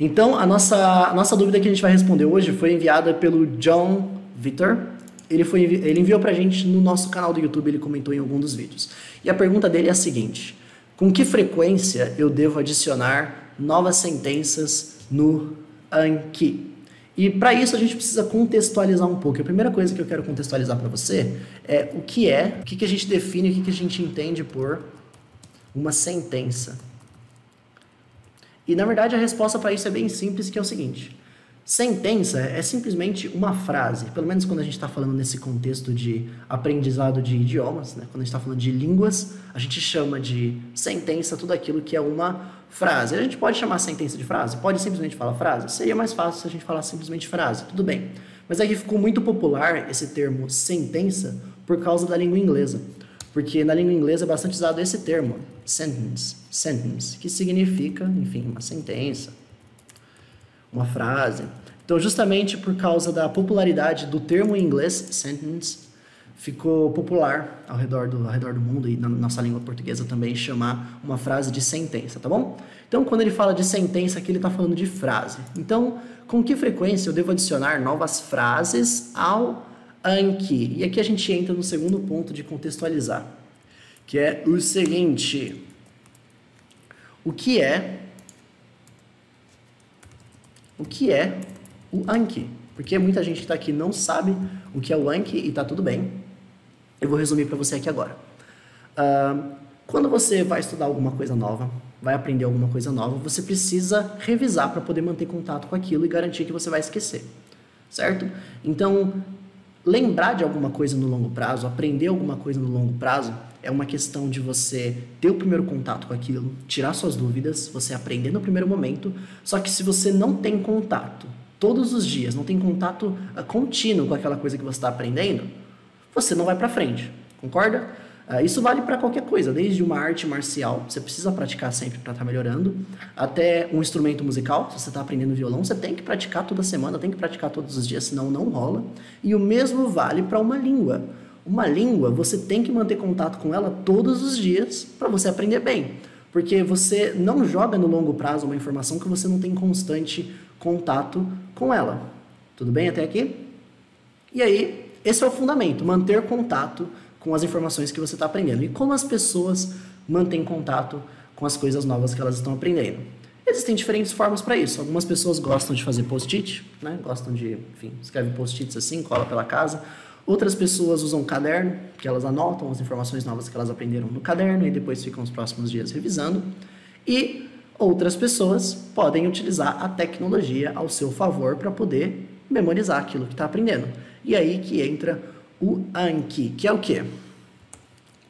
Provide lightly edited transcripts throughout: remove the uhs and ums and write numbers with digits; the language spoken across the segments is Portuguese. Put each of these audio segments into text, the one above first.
Então, a nossa dúvida que a gente vai responder hoje foi enviada pelo John Vitor. Ele enviou pra gente no nosso canal do YouTube, ele comentou em algum dos vídeos. E a pergunta dele é a seguinte: com que frequência eu devo adicionar novas sentenças no Anki? E para isso a gente precisa contextualizar um pouco. A primeira coisa que eu quero contextualizar para você é o que a gente define, o que a gente entende por uma sentença. E na verdade a resposta para isso é bem simples, que é o seguinte: sentença é simplesmente uma frase, pelo menos quando a gente está falando nesse contexto de aprendizado de idiomas, né? Quando a gente está falando de línguas, a gente chama de sentença tudo aquilo que é uma frase. A gente pode chamar sentença de frase? Pode simplesmente falar frase? Seria mais fácil se a gente falar simplesmente frase, tudo bem. Mas aqui ficou muito popular esse termo sentença por causa da língua inglesa. Porque na língua inglesa é bastante usado esse termo, sentence, que significa, enfim, uma sentença, uma frase. Então, justamente por causa da popularidade do termo em inglês, sentence, ficou popular ao redor do mundo e na nossa língua portuguesa também chamar uma frase de sentença, tá bom? Então, quando ele fala de sentença, aqui ele está falando de frase. Então, com que frequência eu devo adicionar novas frases ao Anki? E aqui a gente entra no segundo ponto de contextualizar, que é o seguinte: o que é o Anki? Porque muita gente que está aqui não sabe o que é o Anki e está tudo bem. Eu vou resumir para você aqui agora. Quando você vai estudar alguma coisa nova, vai aprender alguma coisa nova, você precisa revisar para poder manter contato com aquilo e garantir que você vai esquecer, certo? Então, lembrar de alguma coisa no longo prazo, aprender alguma coisa no longo prazo, é uma questão de você ter o primeiro contato com aquilo, tirar suas dúvidas, você aprender no primeiro momento. Só que se você não tem contato todos os dias, não tem contato contínuo com aquela coisa que você está aprendendo, você não vai para frente, concorda? Isso vale para qualquer coisa, desde uma arte marcial, você precisa praticar sempre para estar melhorando, até um instrumento musical. Se você está aprendendo violão, você tem que praticar toda semana, tem que praticar todos os dias, senão não rola. E o mesmo vale para uma língua. Uma língua, você tem que manter contato com ela todos os dias para você aprender bem, porque você não joga no longo prazo uma informação que você não tem constante contato com ela. Tudo bem até aqui? E aí, esse é o fundamento, manter contato com as informações que você está aprendendo. E como as pessoas mantêm contato com as coisas novas que elas estão aprendendo? Existem diferentes formas para isso. Algumas pessoas gostam de fazer post-it, né? Gostam de, enfim, escreve post-its assim, cola pela casa. Outras pessoas usam caderno, que elas anotam as informações novas que elas aprenderam no caderno e depois ficam os próximos dias revisando. E outras pessoas podem utilizar a tecnologia ao seu favor para poder memorizar aquilo que está aprendendo. E aí que entra o Anki, que é o quê?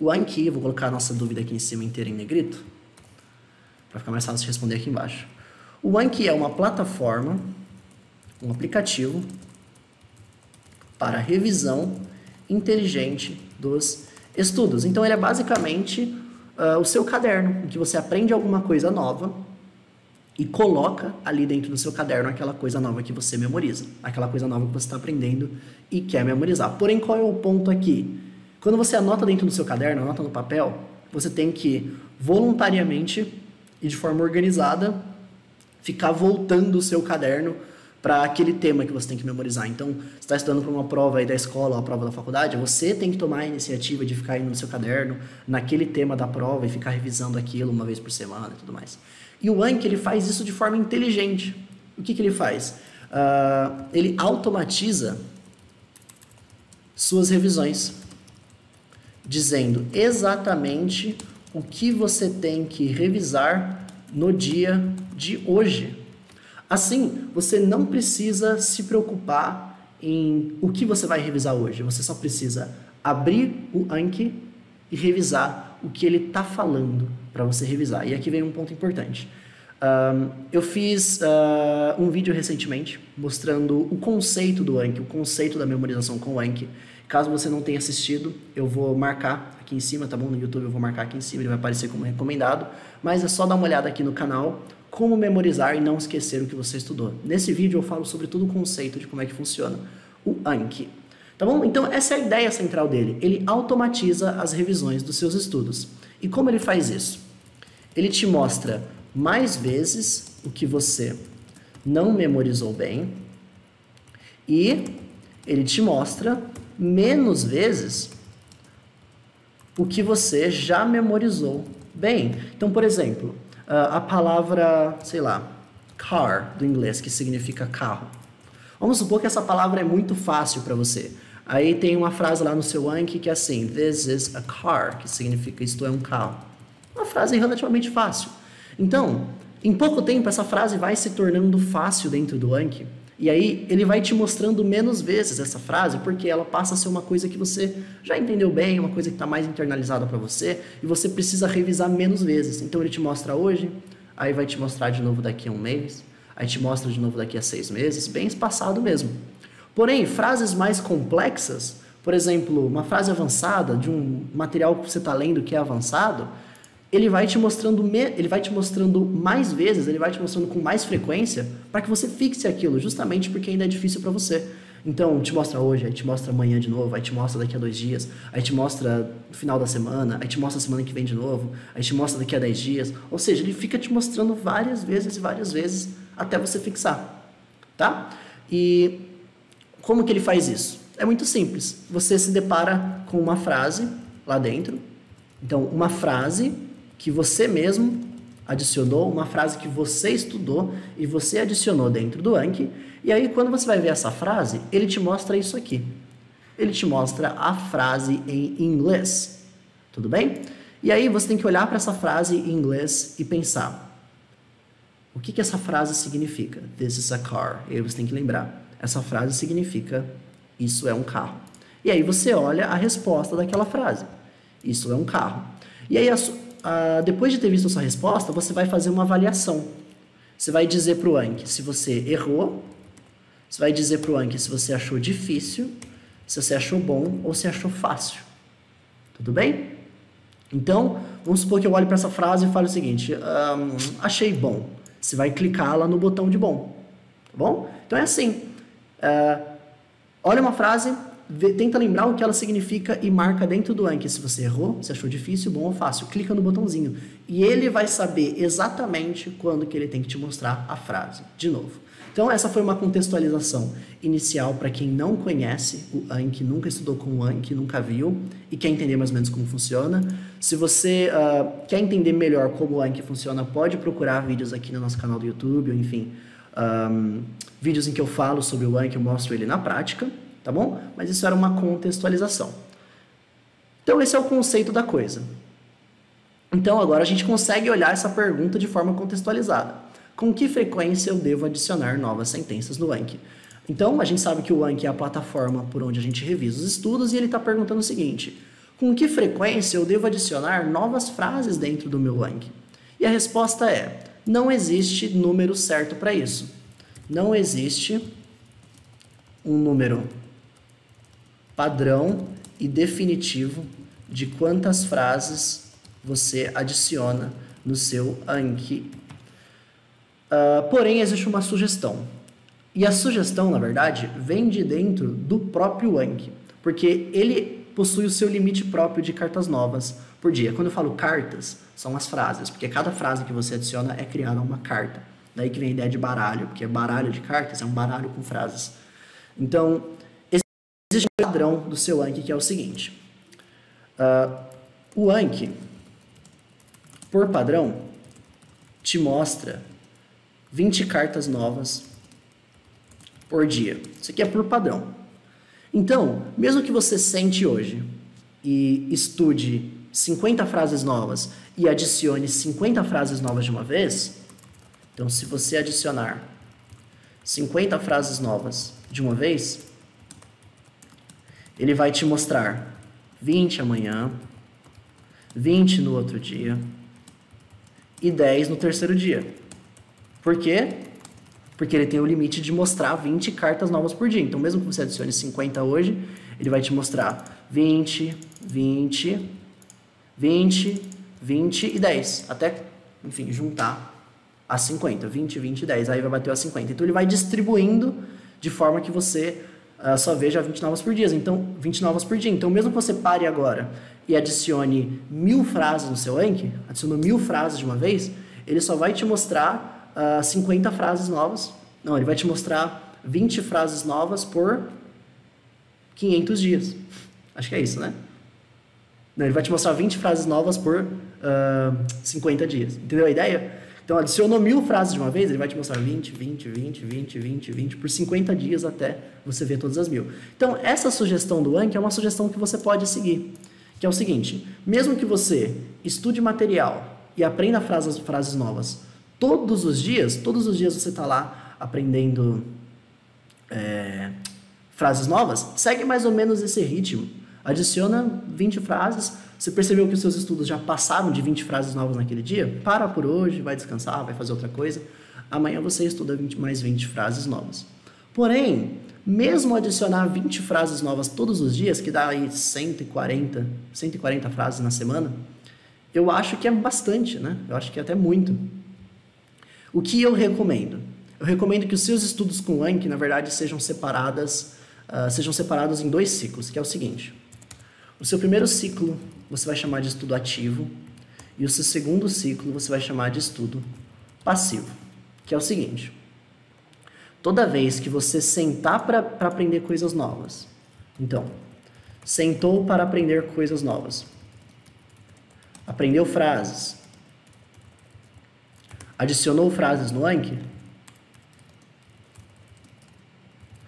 O Anki, vou colocar a nossa dúvida aqui em cima inteira em negrito, para ficar mais fácil de responder aqui embaixo. O Anki é uma plataforma, um aplicativo para revisão inteligente dos estudos. Então ele é basicamente o seu caderno, em que você aprende alguma coisa nova e coloca ali dentro do seu caderno aquela coisa nova que você memoriza, aquela coisa nova que você está aprendendo e quer memorizar. Porém, qual é o ponto aqui? Quando você anota dentro do seu caderno, anota no papel, você tem que voluntariamente e de forma organizada ficar voltando o seu caderno para aquele tema que você tem que memorizar. Então, você está estudando para uma prova aí da escola ou a prova da faculdade, você tem que tomar a iniciativa de ficar indo no seu caderno, naquele tema da prova, e ficar revisando aquilo uma vez por semana e tudo mais. E o Anki, ele faz isso de forma inteligente. O que ele faz? Ele automatiza suas revisões, dizendo exatamente o que você tem que revisar no dia de hoje. Assim, você não precisa se preocupar em o que você vai revisar hoje. Você só precisa abrir o Anki e revisar o que ele está falando para você revisar. E aqui vem um ponto importante. Eu fiz um vídeo recentemente mostrando o conceito do Anki, o conceito da memorização com o Anki. Caso você não tenha assistido, eu vou marcar aqui em cima, tá bom? No YouTube eu vou marcar aqui em cima, ele vai aparecer como recomendado. Mas é só dar uma olhada aqui no canal, como memorizar e não esquecer o que você estudou. Nesse vídeo eu falo sobre todo o conceito de como é que funciona o Anki. Tá bom? Então essa é a ideia central dele. Ele automatiza as revisões dos seus estudos. E como ele faz isso? Ele te mostra mais vezes o que você não memorizou bem, e ele te mostra menos vezes o que você já memorizou bem. Então, por exemplo, a palavra, sei lá, car, do inglês, que significa carro. Vamos supor que essa palavra é muito fácil para você. Aí tem uma frase lá no seu Anki que é assim, this is a car, que significa isto é um carro. Uma frase relativamente fácil. Então, em pouco tempo, essa frase vai se tornando fácil dentro do Anki. E aí, ele vai te mostrando menos vezes essa frase, porque ela passa a ser uma coisa que você já entendeu bem, uma coisa que está mais internalizada para você, e você precisa revisar menos vezes. Então, ele te mostra hoje, aí vai te mostrar de novo daqui a um mês, aí te mostra de novo daqui a 6 meses, bem espaçado mesmo. Porém, frases mais complexas, por exemplo, uma frase avançada de um material que você está lendo que é avançado, ele vai te mostrando mais vezes, ele vai te mostrando com mais frequência para que você fixe aquilo, justamente porque ainda é difícil para você. Então, te mostra hoje, aí te mostra amanhã de novo, aí te mostra daqui a 2 dias, aí te mostra no final da semana, aí te mostra a semana que vem de novo, aí te mostra daqui a 10 dias. Ou seja, ele fica te mostrando várias vezes, até você fixar, tá? E como que ele faz isso? É muito simples. Você se depara com uma frase lá dentro. Então, uma frase que você mesmo adicionou, uma frase que você estudou e você adicionou dentro do Anki. E aí, quando você vai ver essa frase, ele te mostra isso aqui. Ele te mostra a frase em inglês. Tudo bem? E aí, você tem que olhar para essa frase em inglês e pensar: o que essa frase significa? This is a car. E aí você tem que lembrar. Essa frase significa isso é um carro. E aí você olha a resposta daquela frase. Isso é um carro. E aí, depois de ter visto a sua resposta, você vai fazer uma avaliação. Você vai dizer para o Anki se você errou, você vai dizer para o Anki se você achou difícil, se você achou bom ou se achou fácil. Tudo bem? Então, vamos supor que eu olhe para essa frase e fale o seguinte, achei bom. Você vai clicar lá no botão de bom. Tá bom? Então é assim, olha uma frase, tenta lembrar o que ela significa e marca dentro do Anki se você errou, se achou difícil, bom ou fácil. Clica no botãozinho e ele vai saber exatamente quando que ele tem que te mostrar a frase. De novo. Então essa foi uma contextualização inicial para quem não conhece o Anki, nunca estudou com o Anki, nunca viu e quer entender mais ou menos como funciona. Se você quer entender melhor como o Anki funciona, pode procurar vídeos aqui no nosso canal do YouTube, ou enfim, vídeos em que eu falo sobre o Anki, eu mostro ele na prática. Tá bom? Mas isso era uma contextualização. Então, esse é o conceito da coisa. Então, agora a gente consegue olhar essa pergunta de forma contextualizada. Com que frequência eu devo adicionar novas sentenças no Anki? Então, a gente sabe que o Anki é a plataforma por onde a gente revisa os estudos e ele está perguntando o seguinte: com que frequência eu devo adicionar novas frases dentro do meu Anki? E a resposta é: não existe número certo para isso. Não existe um número padrão e definitivo de quantas frases você adiciona no seu Anki. Porém, existe uma sugestão. E a sugestão, na verdade, vem de dentro do próprio Anki, porque ele possui o seu limite próprio de cartas novas por dia. Quando eu falo cartas, são as frases, porque cada frase que você adiciona é criada uma carta. Daí que vem a ideia de baralho, porque baralho de cartas é um baralho com frases. Então, existe um padrão do seu Anki que é o seguinte. O Anki, por padrão, te mostra 20 cartas novas por dia. Isso aqui é por padrão. Então, mesmo que você sente hoje e estude 50 frases novas e adicione 50 frases novas de uma vez, então se você adicionar 50 frases novas de uma vez, ele vai te mostrar 20 amanhã, 20 no outro dia e 10 no terceiro dia. Por quê? Porque ele tem o limite de mostrar 20 cartas novas por dia. Então, mesmo que você adicione 50 hoje, ele vai te mostrar 20, 20, 20, 20 e 10. Até, enfim, juntar a 50. 20, 20 e 10. Aí vai bater a 50. Então, ele vai distribuindo de forma que você só veja 20 novas por dia. Então, 20 novas por dia. Então, mesmo que você pare agora e adicione 1000 frases no seu Anki, adicionou 1000 frases de uma vez, ele só vai te mostrar 50 frases novas Não, ele vai te mostrar 20 frases novas por 500 dias. Acho que é isso, né? Não, ele vai te mostrar 20 frases novas por 50 dias. Entendeu a ideia? Então, adicionou 1000 frases de uma vez, ele vai te mostrar 20 por 50 dias até você ver todas as 1000. Então, essa sugestão do Anki é uma sugestão que você pode seguir, que é o seguinte: mesmo que você estude material e aprenda frases novas todos os dias você está lá aprendendo frases novas, segue mais ou menos esse ritmo. Adiciona 20 frases. Você percebeu que os seus estudos já passaram de 20 frases novas naquele dia? Para por hoje, vai descansar, vai fazer outra coisa. Amanhã você estuda mais 20 frases novas. Porém, mesmo adicionar 20 frases novas todos os dias, que dá aí 140 frases na semana, eu acho que é bastante, né? Eu acho que é até muito. O que eu recomendo? Eu recomendo que os seus estudos com Anki, na verdade, sejam separados em 2 ciclos, que é o seguinte: o seu primeiro ciclo você vai chamar de estudo ativo e o seu segundo ciclo você vai chamar de estudo passivo, que é o seguinte: toda vez que você sentar para aprender coisas novas, então, sentou para aprender coisas novas, aprendeu frases, adicionou frases no Anki,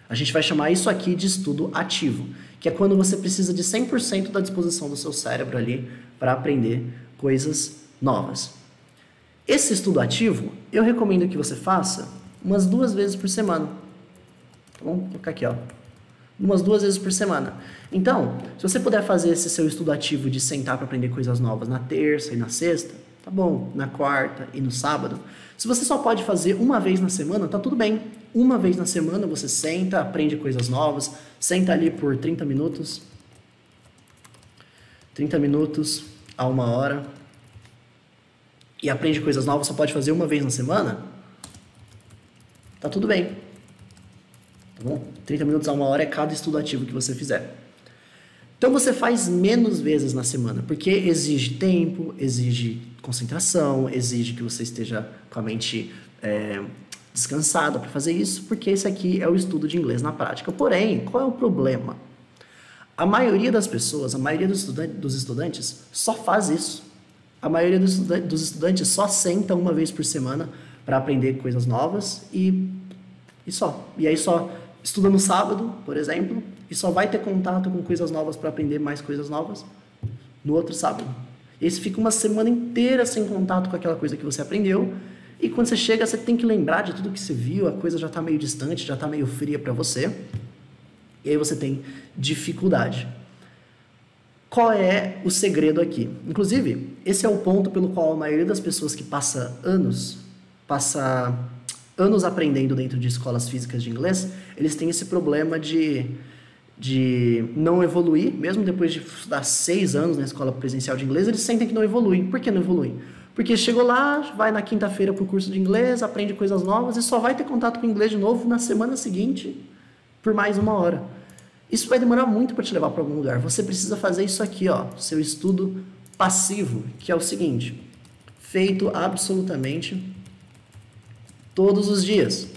a gente vai chamar isso aqui de estudo ativo, que é quando você precisa de 100% da disposição do seu cérebro ali para aprender coisas novas. Esse estudo ativo, eu recomendo que você faça umas 2 vezes por semana. Tá bom? Vou colocar aqui, ó. Umas 2 vezes por semana. Então, se você puder fazer esse seu estudo ativo de sentar para aprender coisas novas na terça e na sexta, tá bom, na quarta e no sábado. Se você só pode fazer uma vez na semana, tá tudo bem. Uma vez na semana você senta, aprende coisas novas, senta ali por 30 minutos. 30 minutos a 1 hora. E aprende coisas novas, só pode fazer uma vez na semana. Tá tudo bem. Tá bom? 30 minutos a 1 hora é cada estudo ativo que você fizer. Então você faz menos vezes na semana, porque exige tempo, exige concentração, exige que você esteja com a mente descansada para fazer isso, porque esse aqui é o estudo de inglês na prática. Porém, qual é o problema? A maioria das pessoas, a maioria dos estudantes só faz isso. A maioria dos estudantes só senta uma vez por semana para aprender coisas novas e só. E aí só estuda no sábado, por exemplo, e só vai ter contato com coisas novas para aprender mais coisas novas no outro sábado. E aí você fica uma semana inteira sem contato com aquela coisa que você aprendeu, e quando você chega, você tem que lembrar de tudo que você viu, a coisa já está meio distante, já está meio fria para você, e aí você tem dificuldade. Qual é o segredo aqui? Inclusive, esse é o ponto pelo qual a maioria das pessoas que passa anos aprendendo dentro de escolas físicas de inglês, eles têm esse problema de não evoluir, mesmo depois de estudar 6 anos na escola presencial de inglês, eles sentem que não evoluem. Por que não evoluem? Porque chegou lá, vai na quinta-feira para o curso de inglês, aprende coisas novas e só vai ter contato com o inglês de novo na semana seguinte por mais 1 hora. Isso vai demorar muito para te levar para algum lugar. Você precisa fazer isso aqui, ó, seu estudo passivo, que é o seguinte: feito absolutamente todos os dias.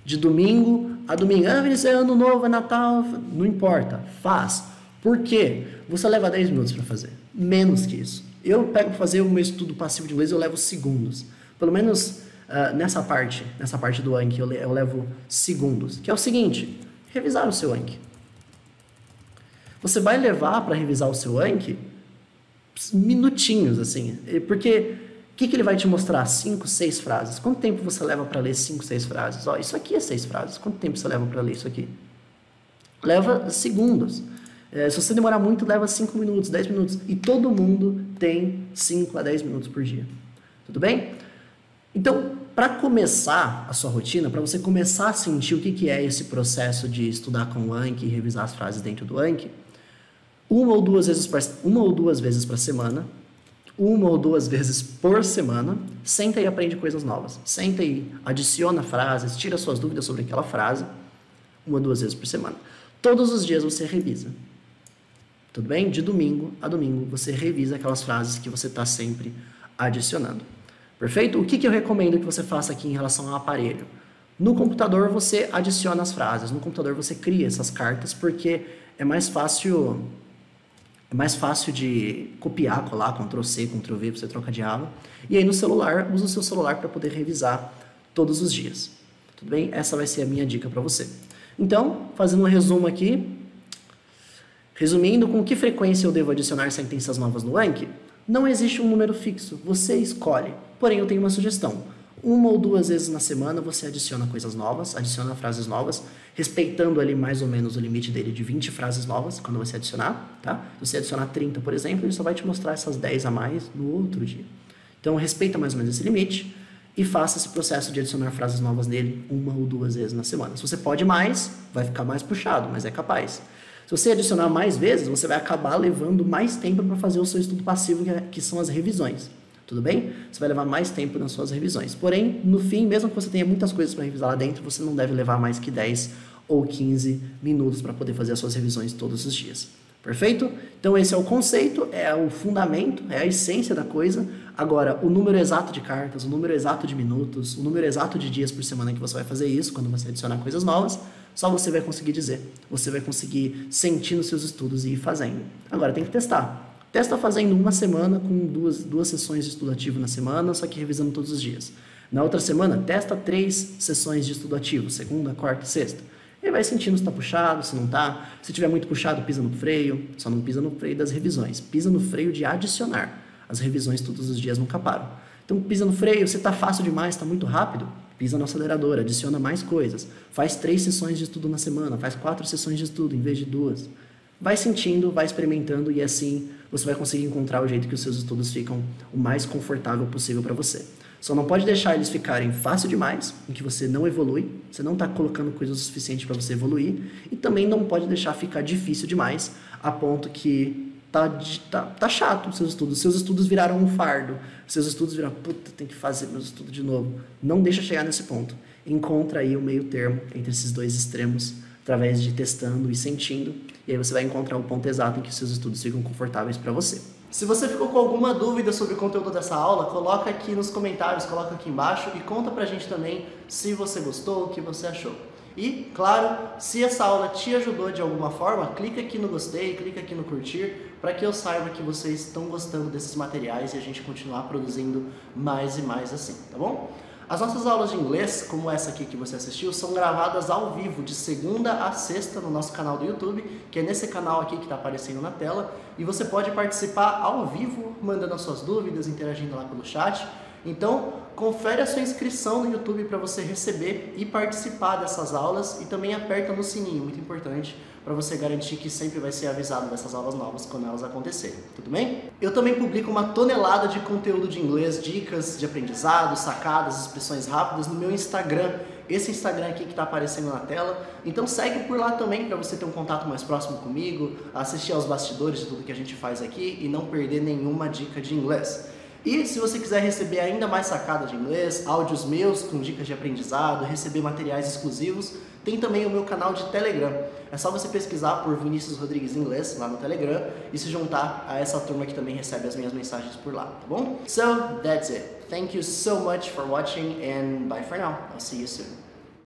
De domingo a domingo. Ah, Vinícius, é ano novo, é Natal. Não importa, faz. Por quê? Você leva 10 minutos para fazer. Menos que isso. Eu pego para fazer o meu estudo passivo de inglês, eu levo segundos. Pelo menos nessa parte do Anki, eu levo segundos. Que é o seguinte: revisar o seu Anki. Você vai levar para revisar o seu Anki minutinhos, assim. Porque o que ele vai te mostrar? 5, 6 frases. Quanto tempo você leva para ler 5, 6 frases? Ó, isso aqui é 6 frases. Quanto tempo você leva para ler isso aqui? Leva segundos. Se você demorar muito, leva 5 minutos, 10 minutos. E todo mundo tem 5 a 10 minutos por dia. Tudo bem? Então, para começar a sua rotina, para você começar a sentir o que é esse processo de estudar com o Anki e revisar as frases dentro do Anki, uma ou duas vezes por semana, senta e aprende coisas novas. Senta e adiciona frases, tira suas dúvidas sobre aquela frase, 1 ou 2 vezes por semana. Todos os dias você revisa. Tudo bem? De domingo a domingo você revisa aquelas frases que você está sempre adicionando. Perfeito? O que eu recomendo que você faça aqui em relação ao aparelho? No computador você adiciona as frases, no computador você cria essas cartas porque é mais fácil de copiar, colar, Ctrl+C, Ctrl+V, você troca de aba. E aí no celular, usa o seu celular para poder revisar todos os dias. Tudo bem? Essa vai ser a minha dica para você. Então, fazendo um resumo aqui, resumindo, com que frequência eu devo adicionar sentenças novas no Anki? Não existe um número fixo, você escolhe. Porém, eu tenho uma sugestão. 1 ou 2 vezes na semana você adiciona coisas novas, adiciona frases novas, respeitando ali mais ou menos o limite dele de 20 frases novas quando você adicionar, tá? Se você adicionar 30, por exemplo, ele só vai te mostrar essas 10 a mais no outro dia. Então, respeita mais ou menos esse limite e faça esse processo de adicionar frases novas nele 1 ou 2 vezes na semana. Se você pode mais, vai ficar mais puxado, mas é capaz. Se você adicionar mais vezes, você vai acabar levando mais tempo para fazer o seu estudo passivo, que são as revisões. Tudo bem? Você vai levar mais tempo nas suas revisões. Porém, no fim, mesmo que você tenha muitas coisas para revisar lá dentro, você não deve levar mais que 10 ou 15 minutos para poder fazer as suas revisões todos os dias. Perfeito? Então esse é o conceito, é o fundamento, é a essência da coisa. Agora, o número exato de cartas, o número exato de minutos, o número exato de dias por semana que você vai fazer isso, quando você adicionar coisas novas, só você vai conseguir dizer. Você vai conseguir sentir nos seus estudos e ir fazendo. Agora, tem que testar. Testa fazendo uma semana com duas sessões de estudo ativo na semana, só que revisando todos os dias. Na outra semana, testa 3 sessões de estudo ativo, segunda, quarta e sexta. E vai sentindo se está puxado, se não está. Se estiver muito puxado, pisa no freio. Só não pisa no freio das revisões. Pisa no freio de adicionar. As revisões todos os dias nunca param. Então, pisa no freio. Se está fácil demais, está muito rápido, pisa no acelerador, adiciona mais coisas. Faz 3 sessões de estudo na semana. Faz 4 sessões de estudo em vez de 2. Vai sentindo, vai experimentando e assim você vai conseguir encontrar o jeito que os seus estudos ficam o mais confortável possível para você. Só não pode deixar eles ficarem fácil demais, em que você não evolui, você não está colocando coisas o suficiente para você evoluir, e também não pode deixar ficar difícil demais, a ponto que tá chato os seus estudos viraram um fardo, seus estudos viraram, puta, tem que fazer meus estudos de novo. Não deixa chegar nesse ponto. Encontra aí o meio termo entre esses dois extremos, através de testando e sentindo, e aí você vai encontrar o ponto exato em que os seus estudos ficam confortáveis para você. Se você ficou com alguma dúvida sobre o conteúdo dessa aula, coloca aqui nos comentários, coloca aqui embaixo e conta pra gente também se você gostou, o que você achou. E, claro, se essa aula te ajudou de alguma forma, clica aqui no gostei, clica aqui no curtir, para que eu saiba que vocês estão gostando desses materiais e a gente continuar produzindo mais e mais assim, tá bom? As nossas aulas de inglês, como essa aqui que você assistiu, são gravadas ao vivo, de segunda a sexta, no nosso canal do YouTube, que é nesse canal aqui que está aparecendo na tela, e você pode participar ao vivo, mandando as suas dúvidas, interagindo lá pelo chat. Então, confere a sua inscrição no YouTube para você receber e participar dessas aulas, e também aperta no sininho, muito importante, para você garantir que sempre vai ser avisado dessas aulas novas quando elas acontecerem, tudo bem? Eu também publico uma tonelada de conteúdo de inglês, dicas de aprendizado, sacadas, expressões rápidas no meu Instagram, esse Instagram aqui que está aparecendo na tela. Então segue por lá também para você ter um contato mais próximo comigo, assistir aos bastidores de tudo que a gente faz aqui e não perder nenhuma dica de inglês. E se você quiser receber ainda mais sacada de inglês, áudios meus com dicas de aprendizado, receber materiais exclusivos, tem também o meu canal de Telegram. É só você pesquisar por Vinícius Rodrigues Inglês lá no Telegram e se juntar a essa turma que também recebe as minhas mensagens por lá, tá bom? So, that's it. Thank you so much for watching and bye for now. I'll see you soon.